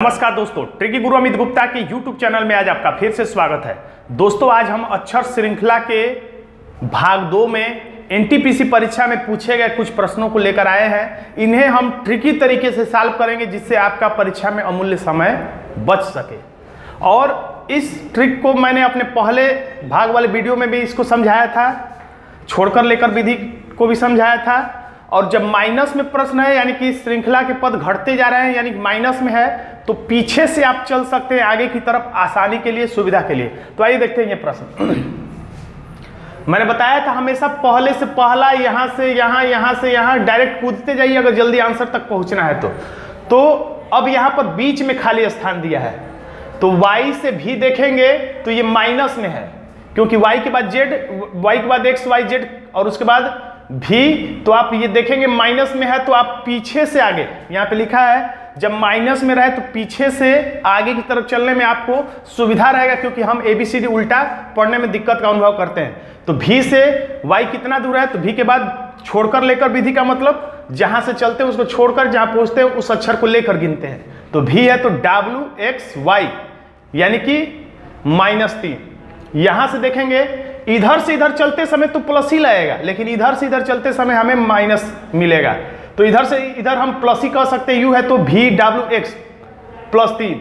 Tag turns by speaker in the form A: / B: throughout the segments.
A: नमस्कार दोस्तों, ट्रिकी गुरु अमित गुप्ता के YouTube चैनल में आज आपका फिर से स्वागत है। दोस्तों आज हम अक्षर श्रृंखला के भाग 2 में एनटीपीसी परीक्षा में पूछे गए कुछ प्रश्नों को लेकर आए हैं। इन्हें हम ट्रिकी तरीके से सॉल्व करेंगे जिससे आपका परीक्षा में अमूल्य समय बच सके। और इस ट्रिक को मैंने अपने पहले भाग वाले वीडियो में भी इसको समझाया था, छोड़कर लेकर विधि को भी समझाया था। और जब माइनस में प्रश्न है यानी कि श्रृंखला के पद घटते जा रहे हैं यानी कि माइनस में है तो पीछे से आप चल सकते हैं आगे की तरफ आसानी के लिए, सुविधा के लिए। तो आइए देखते हैं ये प्रश्न। मैंने बताया था हमेशा पहले से पहला यहां से यहां, यहां से यहां डायरेक्ट कूदते जाइए अगर जल्दी आंसर तक पहुंचना है तो अब यहां पर बीच में खाली स्थान दिया है तो y से भी देखेंगे तो ये माइनस में है क्योंकि y के बाद z, y के बाद x, y, z और उसके बाद भी। तो आप ये देखेंगे माइनस में है तो आप पीछे से आगे, यहाँ पे लिखा है जब माइनस में रहे तो पीछे से आगे की तरफ चलने में आपको सुविधा रहेगा क्योंकि हम ABCD उल्टा पढ़ने में दिक्कत का अनुभव करते हैं। तो भी से y कितना दूर है तो भी के बाद छोड़कर लेकर विधि का मतलब जहां से चलते हैं उसको छोड़कर जहां पहुंचते हैं उस अक्षर को लेकर गिनते हैं। तो भी है तो WXY यानी कि -3। यहां से देखेंगे इधर से इधर चलते समय तो प्लस ही लगेगा लेकिन इधर से इधर चलते समय हमें माइनस मिलेगा। तो इधर से इधर हम प्लस ही कह सकते हैं, यू है तो VWX +3,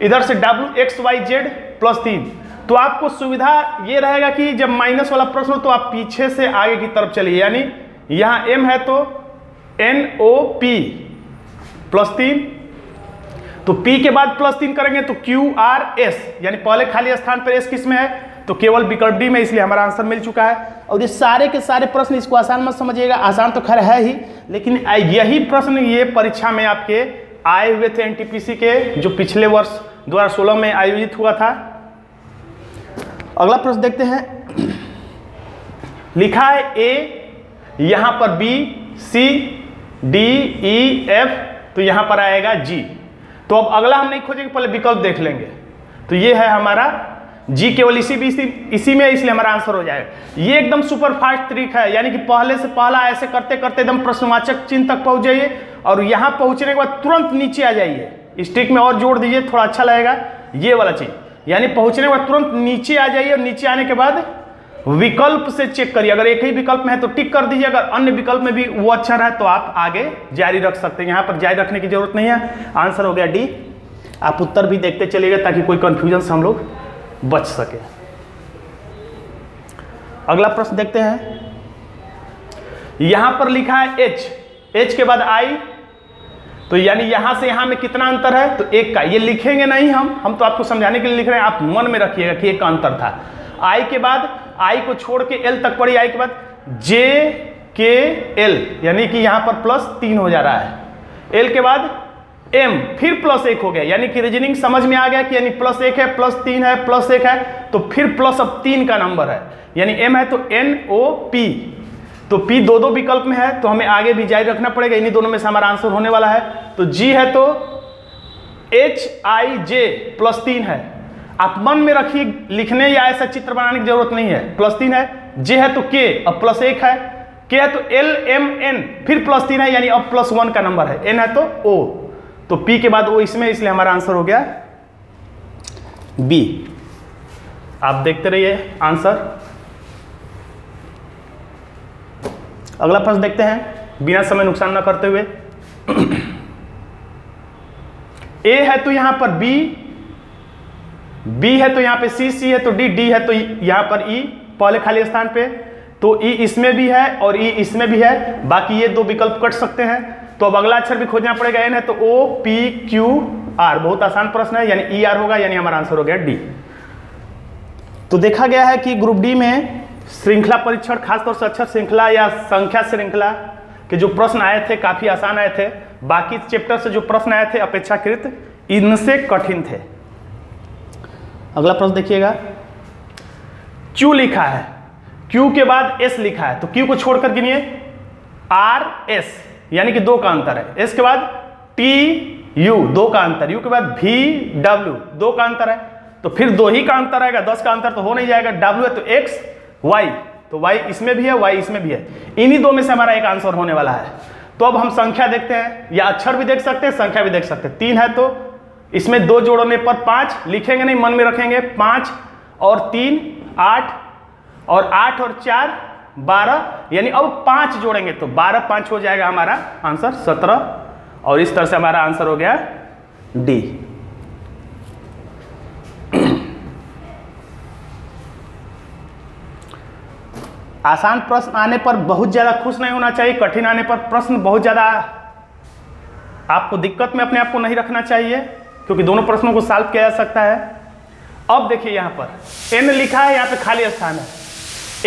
A: इधर से WXYZ +3। तो आपको सुविधा ये रहेगा कि जब माइनस वाला प्रश्न हो तो आप पीछे से आगे की तरफ चलिए। यानी यहाँ M है तो NOP +3, तो P के बाद +3 करेंगे तो QRS यानी पहले खाली स्थान पर S किस में है तो केवल विकल्प डी में, इसलिए हमारा आंसर मिल चुका है। और ये सारे के सारे प्रश्न, इसको आसान मत समझिएगा, आसान तो खैर है ही लेकिन यही प्रश्न ये परीक्षा में आपके आए हुए थे एनटीपीसी के जो पिछले वर्ष 2016 में आयोजित हुआ था। अगला प्रश्न देखते हैं। लिखा है A, यहां पर B, C, D, E, F, तो यहां पर आएगा G। तो अब अगला हम नहीं खोजेंगे, पहले विकल्प देख लेंगे। तो ये है हमारा जी, केवल इसी में है इसलिए हमारा आंसर हो जाएगा। ये एकदम सुपर फास्ट ट्रिक है यानी कि पहले से पहला ऐसे करते करते एकदम प्रश्नवाचक चिन्ह तक पहुंच जाइए और यहां पहुंचने के बाद तुरंत नीचे आ जाइए। इस ट्रिक में और जोड़ दीजिए, थोड़ा अच्छा लगेगा ये वाला चीज। यानी पहुंचने के बाद तुरंत नीचे आ जाइए और नीचे आने के बाद विकल्प से चेक करिए। अगर एक ही विकल्प में है तो टिक कर दीजिए, अगर अन्य विकल्प में भी वो अच्छा रहा तो आप आगे जारी रख सकते हैं। यहाँ पर जारी रखने की जरूरत नहीं है। आंसर हो गया डी। आप उत्तर भी देखते चलिएगा ताकि कोई कंफ्यूजन से हम लोग बच सके। अगला प्रश्न देखते हैं। यहां पर लिखा है H के बाद I, तो यानी यहां से यहां में कितना अंतर है तो 1 का। ये लिखेंगे नहीं हम तो आपको समझाने के लिए लिख रहे हैं, आप मन में रखिएगा कि 1 का अंतर था। I के बाद I को छोड़ के L तक पड़ी, I के बाद J K L यानी कि यहां पर +3 हो जा रहा है। L के बाद M फिर +1 हो गया यानी कि रीजनिंग समझ में आ गया कि यानी +1 है, +3 है, +1 है तो फिर प्लस अब 3 का नंबर है। यानी M है तो NOP, तो P दो विकल्प में है तो हमें आगे भी जारी रखना पड़ेगा। इन्हीं दोनों में से हमारा आंसर होने वाला है। तो G है तो HIJ +3 है। आप मन में रखिए, लिखने या ऐसा चित्र बनाने की जरूरत नहीं है। +3 है। J है तो K अब +1 है। K है तो LMN फिर +3 है यानी अब +1 का नंबर है। N है तो O, तो P के बाद O इसमें, इसलिए हमारा आंसर हो गया B। आप देखते रहिए आंसर। अगला प्रश्न देखते हैं बिना समय नुकसान न करते हुए। A है तो यहां पर B है तो यहां पे C है तो D है तो यहां पर E पहले खाली स्थान पे, तो E इसमें भी है और E इसमें भी है। बाकी ये 2 विकल्प कट सकते हैं। तो अब अगला अक्षर भी खोजना पड़ेगा। N है तो OPQR, बहुत आसान प्रश्न है यानी ER होगा, यानी हमारा आंसर हो गया डी। तो देखा गया है कि ग्रुप डी में श्रृंखला परीक्षण, खासतौर से अक्षर श्रृंखला या संख्या श्रृंखला के जो प्रश्न आए थे काफी आसान आए थे। बाकी चैप्टर से जो प्रश्न आए थे अपेक्षाकृत इनसे कठिन थे। अगला प्रश्न देखिएगा। Q लिखा है, Q के बाद S लिखा है तो Q को छोड़कर गिनिए RS यानी कि 2 का अंतर है। S के बाद TU 2 का अंतर, U के बाद VW 2 का अंतर है तो फिर 2 ही का अंतर आएगा, 10 का अंतर तो हो नहीं जाएगा। W है तो X Y, तो Y इसमें भी है, Y इसमें भी है। इन्हीं 2 में से हमारा एक आंसर होने वाला है। तो अब हम संख्या देखते हैं, या अक्षर भी देख सकते हैं, संख्या भी देख सकते हैं। 3 है तो इसमें 2 जोड़ने पर 5, लिखेंगे नहीं, मन में रखेंगे। 5 और 3 8, और 8 और 4 12, यानी अब 5 जोड़ेंगे तो 12 5 हो जाएगा हमारा आंसर 17, और इस तरह से हमारा आंसर हो गया डी। आसान प्रश्न आने पर बहुत ज़्यादा खुश नहीं होना चाहिए, कठिन आने पर प्रश्न बहुत ज़्यादा आपको दिक्कत में अपने आप को नहीं रखना चाहिए, क्योंकि दोनों प्रश्नों को सॉल्व किया जा सकता है। अब देखिए यहाँ पर n लिखा है, यहाँ पे खाली स्थान है,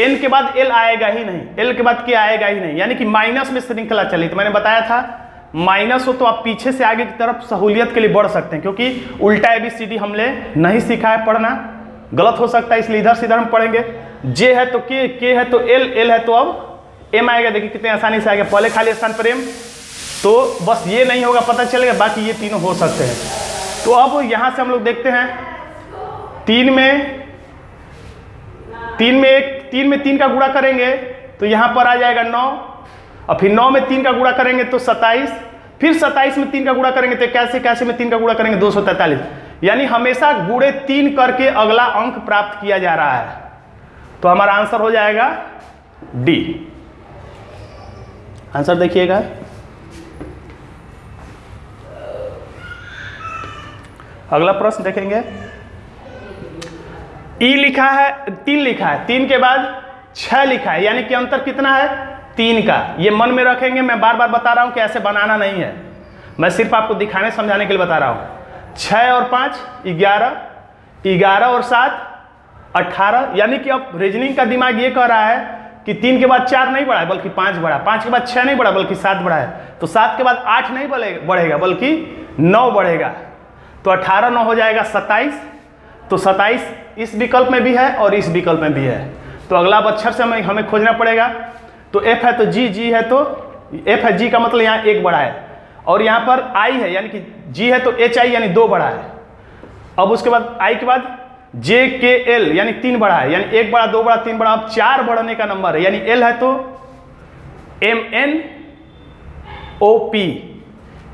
A: n के बाद l आएगा ही नहीं, l के बाद k आएगा ही नहीं, यानी कि माइनस में श्रृंखला चली। तो मैंने बताया था माइनस हो तो आप पीछे से आगे की तरफ सहूलियत के लिए बढ़ सकते हैं, क्योंकि उल्टा ABCD हमने नहीं सीखा है, पढ़ना गलत हो सकता है, इसलिए इधर से इधर हम पढ़ेंगे। J है तो K है तो L है तो अब M आएगा। देखिए कितने आसानी से आएगा, पहले खाली स्थान पर M, तो बस ये नहीं होगा, पता चलेगा, बाकी ये तीनों हो सकते हैं। तो अब यहाँ से हम लोग देखते हैं 3 में 3 का गुणा करेंगे तो यहाँ पर आ जाएगा 9, और फिर 9 में 3 का गुणा करेंगे तो 27, फिर 27 में 3 का गुणा करेंगे तो कैसे में 3 का गुणा करेंगे 243, यानी हमेशा गुणे 3 करके अगला अंक प्राप्त किया जा रहा है। तो हमारा आंसर हो जाएगा डी। आंसर देखिएगा, अगला प्रश्न देखेंगे। ई लिखा है, 3 लिखा है, 3 के बाद 6 लिखा है, यानी कि अंतर कितना है 3 का। ये मन में रखेंगे, मैं बार बार बता रहा हूं कि ऐसे बनाना नहीं है, मैं सिर्फ आपको दिखाने समझाने के लिए बता रहा हूं। 6 और 5 11, 11 और 7 18, यानी कि अब रीजनिंग का दिमाग ये कह रहा है कि 3 के बाद 4 नहीं बढ़ा है बल्कि 5 बढ़ा, 5 के बाद 6 नहीं बढ़ा बल्कि 7 बढ़ा है, तो 7 के बाद 8 नहीं बढ़ेगा बल्कि 9 बढ़ेगा, तो 18 9 हो जाएगा 27। तो 27 इस विकल्प में भी है और इस विकल्प में भी है, तो अगला अक्षर से हमें खोजना पड़ेगा। तो F है तो G है तो F है, G का मतलब यहाँ 1 बढ़ा है, और यहाँ पर I है यानी कि G है तो HI यानी 2 बढ़ा है। अब उसके बाद I के बाद JKL यानी 3 बढ़ा है, यानी 1 बढ़ा 2 बढ़ा 3 बढ़ा, अब 4 बढ़ने का नंबर है, यानी L है तो MNOP,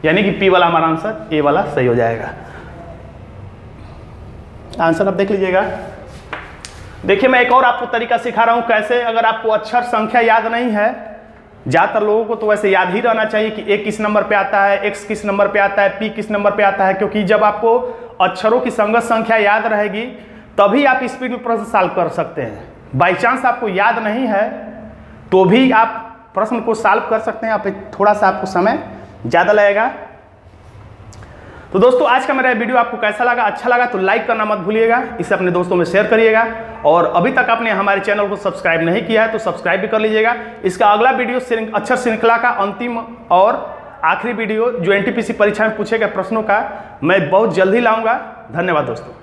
A: यानी कि P वाला हमारा आंसर A वाला सही हो जाएगा। आंसर अब देख लीजिएगा। देखिए मैं एक और आपको तरीका सिखा रहा हूं कैसे, अगर आपको अक्षर संख्या याद नहीं है, ज़्यादातर लोगों को तो वैसे याद ही रहना चाहिए कि A किस नंबर पे आता है, X किस नंबर पे आता है, P किस नंबर पे आता है, क्योंकि जब आपको अक्षरों की संगत संख्या याद रहेगी तभी आप स्पीड में प्रश्न सॉल्व कर सकते हैं। बाई चांस आपको याद नहीं है तो भी आप प्रश्न को सॉल्व कर सकते हैं, आप थोड़ा सा आपको समय ज़्यादा लगेगा। तो दोस्तों आज का मेरा वीडियो आपको कैसा लगा, अच्छा लगा तो लाइक करना मत भूलिएगा, इसे अपने दोस्तों में शेयर करिएगा, और अभी तक आपने हमारे चैनल को सब्सक्राइब नहीं किया है तो सब्सक्राइब भी कर लीजिएगा। इसका अगला वीडियो अक्षर श्रृंखला का अंतिम और आखिरी वीडियो जो NTPC परीक्षा में पूछे गए प्रश्नों का मैं बहुत जल्दी लाऊंगा। धन्यवाद दोस्तों।